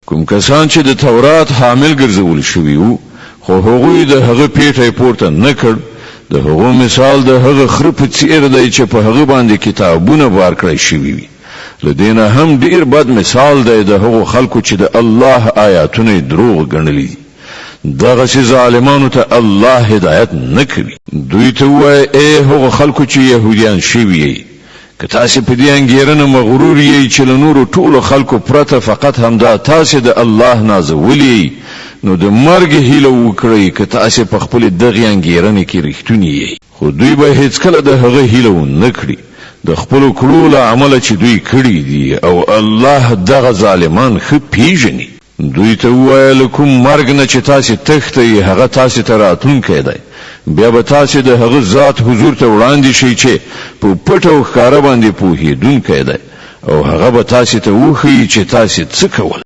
کوم کسان چې د تورات حامل ګرځول شوي وو خو هغوی د هغه پیټه پورته نه کړ د هغو مثال د هغه خر په څیر دی چې په هغه باندې کتابونه بار کړی شوي وي لدينا هم ډیر بد مثال دی د هغو خلکو چې د الله آیاتونه دروغ ګڼلي دغه چې ظالمانو ته الله هدایت نه کوي دوی ته وایي ای هغو خلکو چې يهوديان شوي که تاسو په دې انګیرنه مغرور یې چې له نورو ټولو خلکو پرته فقط همدا تاسو د الله نازولي نو د مرګ هیله وکړئ که تاسو په خپل دغه انګیرنه کې رښتونی یې خو دوی به هیڅ کله د هغه هیله نه کړي د خپل کړو له عمل چې دوی کړی دي او الله دغه ظالمان خو پیژني دوی ته وایي کوم مرګ نه چې تاسو تخته هغه تاسو ته راتلونکی دی بیا به تاسو د هغه ذات حضور ته وړاندې شئ چې په پټو ښکارا باندې پوهیدونکی دی او هغه به تاسو ته وښیي چې تاسو څه کول